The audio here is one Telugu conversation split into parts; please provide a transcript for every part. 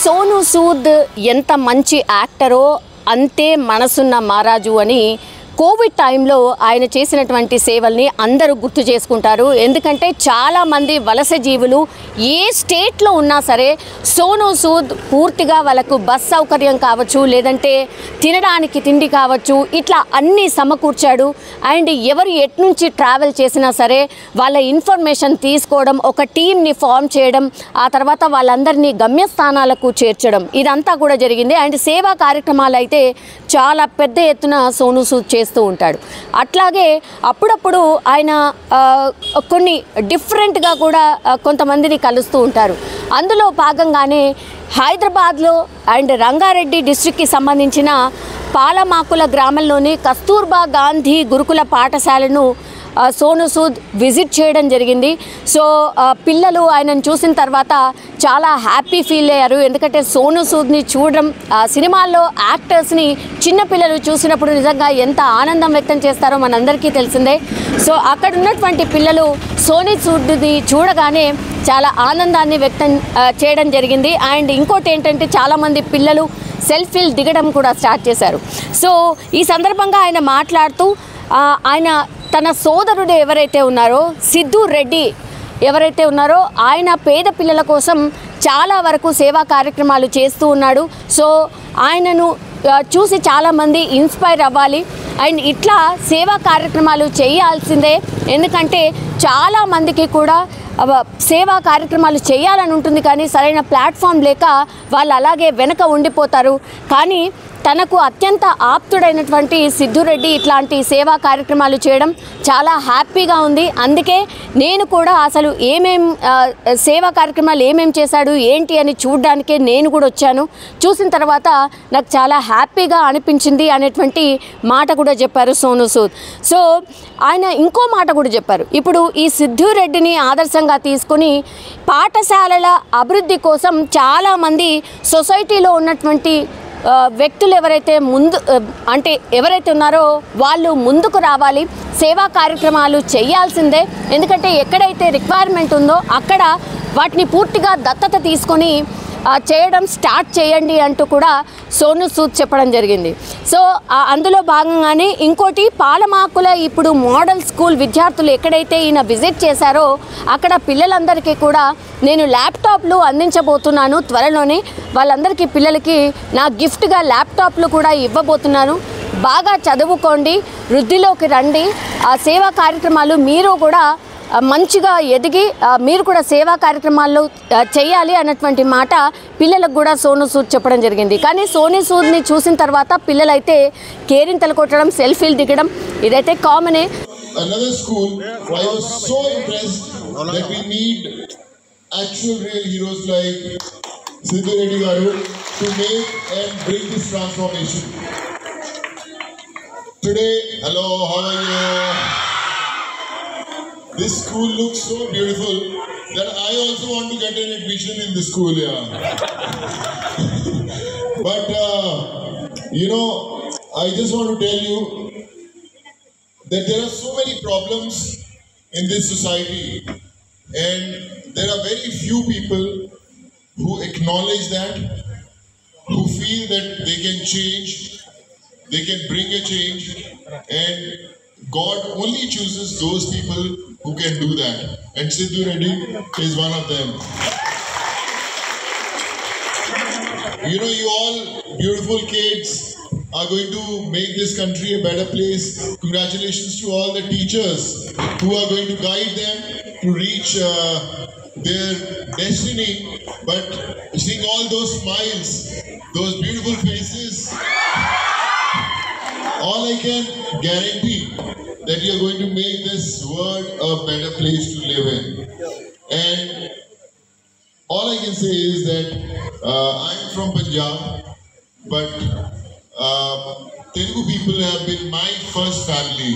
సోను సూద్ ఎంత మంచి యాక్టరో అంతే మనసున్న మహారాజు అని కోవిడ్ టైంలో ఆయన చేసినటువంటి సేవల్ని అందరూ గుర్తు చేసుకుంటారు. ఎందుకంటే చాలామంది వలస జీవులు ఏ స్టేట్లో ఉన్నా సరే సోను సూద్ పూర్తిగా వాళ్ళకు బస్ సౌకర్యం కావచ్చు, లేదంటే తినడానికి తిండి కావచ్చు, ఇట్లా అన్నీ సమకూర్చాడు. అండ్ ఎవరు ఎట్నుంచి ట్రావెల్ చేసినా సరే వాళ్ళ ఇన్ఫర్మేషన్ తీసుకోవడం, ఒక టీమ్ని ఫామ్ చేయడం, ఆ తర్వాత వాళ్ళందరినీ గమ్యస్థానాలకు చేర్చడం, ఇదంతా కూడా జరిగింది. అండ్ సేవా కార్యక్రమాలు అయితే చాలా పెద్ద ఎత్తున సోను సూద్ చేస్తూ ఉంటాడు. అట్లాగే అప్పుడప్పుడు ఆయన కొన్ని డిఫరెంట్గా కూడా కొంతమందిని కలుస్తూ ఉంటారు. అందులో భాగంగానే హైదరాబాద్లో అండ్ రంగారెడ్డి డిస్ట్రిక్ట్కి సంబంధించిన పాలమాకుల గ్రామంలోని కస్తూర్బా గాంధీ గురుకుల పాఠశాలను సోను సూద్ విజిట్ చేయడం జరిగింది. సో పిల్లలు ఆయనను చూసిన తర్వాత చాలా హ్యాపీ ఫీల్ అయ్యారు. ఎందుకంటే సోను సూద్ని చూడడం, సినిమాల్లో యాక్టర్స్ని చిన్నపిల్లలు చూసినప్పుడు నిజంగా ఎంత ఆనందం వ్యక్తం చేస్తారో మనందరికీ తెలిసిందే. సో అక్కడ ఉన్నటువంటి పిల్లలు సోను సూద్ని చూడగానే చాలా ఆనందాన్ని వ్యక్తం చేయడం జరిగింది. అండ్ ఇంకోటి ఏంటంటే చాలామంది పిల్లలు సెల్ఫీలు దిగడం కూడా స్టార్ట్ చేశారు. సో ఈ సందర్భంగా ఆయన మాట్లాడుతూ ఆయన తన సోదరుడు ఎవరైతే ఉన్నారో సిద్ధు రెడ్డి ఎవరైతే ఉన్నారో ఆయన పేద పిల్లల కోసం చాలా వరకు సేవా కార్యక్రమాలు చేస్తూ ఉన్నాడు. సో ఆయనను చూసి చాలామంది ఇన్స్పైర్ అవ్వాలి అండ్ ఇట్లా సేవా కార్యక్రమాలు చేయాల్సిందే. ఎందుకంటే చాలామందికి కూడా సేవా కార్యక్రమాలు చేయాలని ఉంటుంది, కానీ సరైన ప్లాట్ఫామ్ లేక వాళ్ళు అలాగే వెనక ఉండిపోతారు. కానీ తనకు అత్యంత ఆప్తుడైనటువంటి సిద్ధురెడ్డి ఇట్లాంటి సేవా కార్యక్రమాలు చేయడం చాలా హ్యాపీగా ఉంది. అందుకే నేను కూడా అసలు సేవా కార్యక్రమాలు ఏమేం చేశాడు ఏంటి అని చూడడానికే నేను కూడా వచ్చాను. చూసిన తర్వాత నాకు చాలా హ్యాపీగా అనిపించింది అనేటువంటి మాట కూడా చెప్పారు సోను సూద్. సో ఆయన ఇంకో మాట కూడా చెప్పారు. ఇప్పుడు ఈ సిద్ధురెడ్డిని ఆదర్శంగా తీసుకొని పాఠశాలల అభివృద్ధి కోసం చాలామంది సొసైటీలో ఉన్నటువంటి వ్యక్తులు ఎవరైతే ఉన్నారో వాళ్ళు ముందుకు రావాలి, సేవా కార్యక్రమాలు చేయాల్సిందే. ఎందుకంటే ఎక్కడైతే రిక్వైర్మెంట్ ఉందో అక్కడ వాటిని పూర్తిగా దత్తత తీసుకొని చేయడం స్టార్ట్ చేయండి అంటూ కూడా సోను సూద్ చెప్పడం జరిగింది. సో అందులో భాగంగానే ఇంకోటి పాలమాకుల ఇప్పుడు మోడల్ స్కూల్ విద్యార్థులు ఎక్కడైతే ఈయన విజిట్ చేశారో అక్కడ పిల్లలందరికీ కూడా నేను ల్యాప్టాప్లు అందించబోతున్నాను త్వరలోనే. వాళ్ళందరికీ పిల్లలకి నా గిఫ్ట్గా ల్యాప్టాప్లు కూడా ఇవ్వబోతున్నాను. బాగా చదువుకోండి, వృద్ధిలోకి రండి, ఆ సేవా కార్యక్రమాలు మీరు కూడా మంచిగా ఎదిగి మీరు కూడా సేవా కార్యక్రమాల్లో చేయాలి అన్నటువంటి మాట పిల్లలకు కూడా సోను సూద్ చెప్పడం జరిగింది. కానీ సోను సూద్ని చూసిన తర్వాత పిల్లలైతే కేరింతలు కొట్టడం, సెల్ఫీలు దిగడం ఇదైతే కామనే. Another school, I was so impressed that we need actual real heroes like Sidhu Reddy garu to make and bring this transformation. Today, hello, how are you? This school looks so beautiful that I also want to get an admission in this school, yeah. But, I just want to tell you that there are so many problems in this society and there are very few people who acknowledge that, who feel that they can change, they can bring a change, and God only chooses those people who can do that, and Sidhu Reddy is one of them. You all beautiful kids are going to make this country a better place. Congratulations to all the teachers who are going to guide them to reach their destiny. But seeing all those smiles, those beautiful faces, all I can guarantee that you are going to make this world a better place to live in. And all I can say is that I'm from Punjab, but Telugu people have been my first family.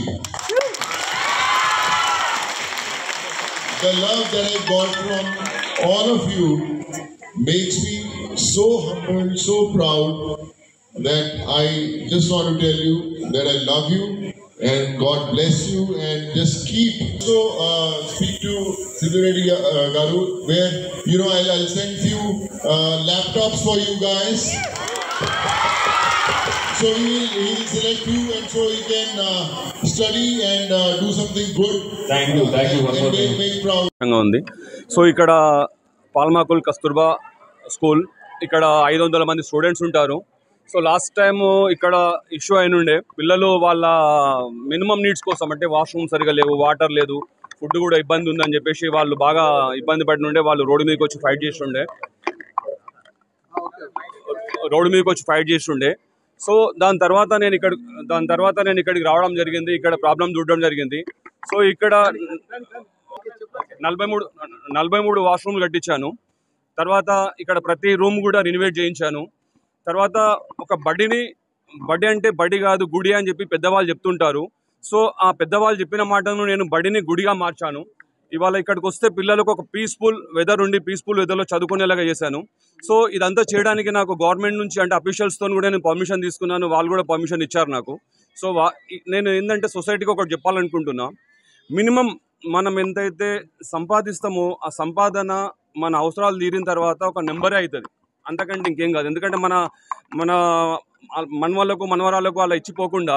The love that I got from all of you makes me so humble, so proud that I just want to tell you that I love you and God bless you, and just keep. So speak to Sidhu Reddy Garu, where I'll send few laptops for you guys. So he'll select you, and so you can study and do something good. Thank you. And make proud. So ఇక్కడ పాల్మాకుల్ కస్తూర్బా స్కూల్ ఇక్కడ 500 మంది స్టూడెంట్స్ ఉంటారు. సో లాస్ట్ టైం ఇక్కడ ఇష్యూ అయినుండే పిల్లలు వాళ్ళ మినిమం నీడ్స్ కోసం, అంటే వాష్రూమ్ సరిగా లేవు, వాటర్ లేదు, ఫుడ్ కూడా ఇబ్బంది ఉందని చెప్పేసి వాళ్ళు బాగా ఇబ్బంది పడినుండే. వాళ్ళు రోడ్డు మీదకి వచ్చి ఫైట్ చేస్తుండే. సో దాని తర్వాత నేను ఇక్కడికి రావడం జరిగింది, ఇక్కడ ప్రాబ్లం చూడడం జరిగింది. సో ఇక్కడ 43 వాష్రూమ్లు కట్టించాను. తర్వాత ఇక్కడ ప్రతి రూమ్ కూడా రినోవేట్ చేయించాను. తర్వాత ఒక బడి అంటే బడి కాదు గుడి అని చెప్పి పెద్దవాళ్ళు చెప్తుంటారు. సో ఆ పెద్దవాళ్ళు చెప్పిన మాటను నేను బడిని గుడిగా మార్చాను. ఇవాళ ఇక్కడికి వస్తే పిల్లలకు ఒక పీస్ఫుల్ వెదర్లో చదువుకునేలాగా చేశాను. సో ఇదంతా చేయడానికి నాకు గవర్నమెంట్ నుంచి, అంటే అఫీషియల్స్తో కూడా నేను పర్మిషన్ తీసుకున్నాను, వాళ్ళు కూడా పర్మిషన్ ఇచ్చారు నాకు. సో నేను ఏంటంటే సొసైటీకి ఒకటి చెప్పాలనుకుంటున్నా, మినిమం మనం ఎంతైతే సంపాదిస్తామో ఆ సంపాదన మన అవసరాలు తీరిన తర్వాత ఒక నెంబరే అవుతుంది, అంతకంటే ఇంకేం కాదు. ఎందుకంటే మన మనవాళ్ళకు మనవరాలకు అలా ఇచ్చిపోకుండా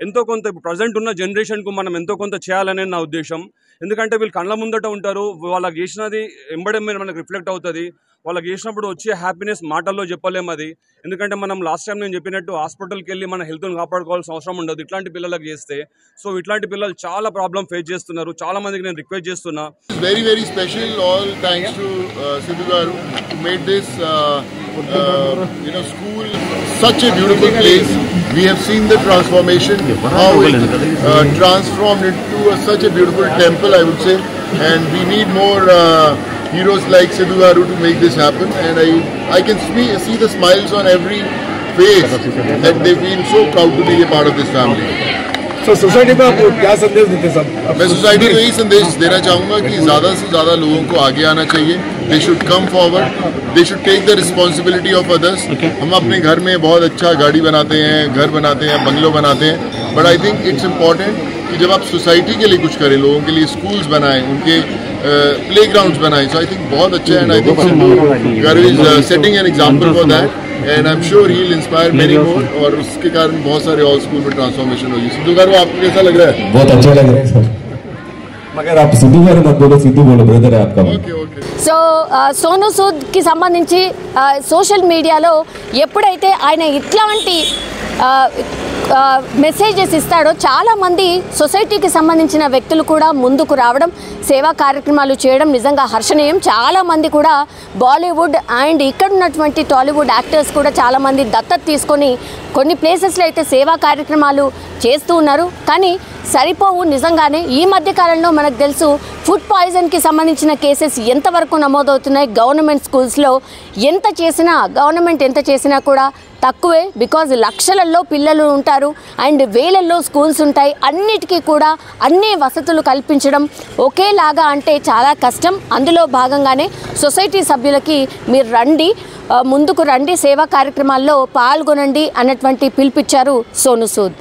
ఎంతో కొంత ప్రజెంట్ ఉన్న జనరేషన్కు మనం ఎంతో కొంత చేయాలనేది నా ఉద్దేశం. ఎందుకంటే వీళ్ళు కళ్ళ ముందట ఉంటారు, వాళ్ళకి చేసినది ఎంబడెమ్మే మనకు రిఫ్లెక్ట్ అవుతుంది. వాళ్ళకి చేసినప్పుడు వచ్చే హ్యాపీనెస్ మాటల్లో చెప్పలేము అది. ఎందుకంటే మనం లాస్ట్ టైం నేను చెప్పినట్టు హాస్పిటల్కి వెళ్ళి మన హెల్త్ని కాపాడుకోవాల్సిన అవసరం ఉండదు ఇట్లాంటి పిల్లలకు చేస్తే. సో ఇట్లాంటి పిల్లలు చాలా ప్రాబ్లం ఫేస్ చేస్తున్నారు. చాలా మందికి నేను రిక్వెస్ట్ చేస్తున్నా. Very, very special. All thanks to Sidhu Garu who made this school such a beautiful place. We have seen the transformation, how it transformed into such a beautiful temple, I would say. And we need more heroes like Sidhu Garu to make this happen. And I can see the smiles on every face that they feel so proud to be a part of this family. So society में आप क्या संदेश देते सब? मैं सोसाइटी को यही संदेश देना चाहूँगा कि ज़्यादा से ज़्यादा लोगों को आगे आना चाहिए. They should come forward. They should take the responsibility of others. हम अपने घर में बहुत अच्छा गाड़ी बनाते हैं, घर बनाते हैं, बंगलो बनाते हैं. But I think it's important कि जब आप सोसाइटी के लिए कुछ करें, लोगों के लिए स्कूल्स बनाएं, उनके प्लेग्राउंड्स बनाएं. So I think बहुत अच्छा है, and I think Sidhu Garu is setting an example for that. And I'm sure he'll inspire many more. और उसके कारण बहुत सारे और स्कूल में ट्रांसफॉर्मेशन होगी. सिद्धू गारू आपको कैसा लग रहा है? बहुत अच्छा लग रहा है सर, मगर आप सिद्धू गारू मत बोलो, सिद्धू बोलो, ब्रदर है आपका. Okay. సో సోను సూద్కి సంబంధించి సోషల్ మీడియాలో ఎప్పుడైతే ఆయన ఇట్లాంటి మెసేజెస్ ఇస్తాడో చాలామంది సొసైటీకి సంబంధించిన వ్యక్తులు కూడా ముందుకు రావడం, సేవా కార్యక్రమాలు చేయడం నిజంగా హర్షణీయం. చాలామంది కూడా బాలీవుడ్ అండ్ ఇక్కడ ఉన్నటువంటి టాలీవుడ్ యాక్టర్స్ కూడా చాలామంది దత్తత తీసుకొని కొన్ని ప్లేసెస్లో అయితే సేవా కార్యక్రమాలు చేస్తూ ఉన్నారు. కానీ సరిపోవు నిజంగానే. ఈ మధ్య కాలంలో మనకు తెలుసు ఫుడ్ పాయిజన్కి సంబంధించిన కేసెస్ ఎంతవరకు నమోదవుతున్నాయి. గవర్నమెంట్ స్కూల్స్లో గవర్నమెంట్ ఎంత చేసినా కూడా తక్కువే. బికాజ్ లక్షలలో పిల్లలు ఉంటారు అండ్ వేలల్లో స్కూల్స్ ఉంటాయి. అన్నిటికీ కూడా అన్ని వసతులు కల్పించడం ఒకేలాగా అంటే చాలా కష్టం. అందులో భాగంగానే సొసైటీ సభ్యులకి మీరు ముందుకు రండి, సేవా కార్యక్రమాల్లో పాల్గొనండి అన్నటువంటి పిలుపిచ్చారు సోను సూద్.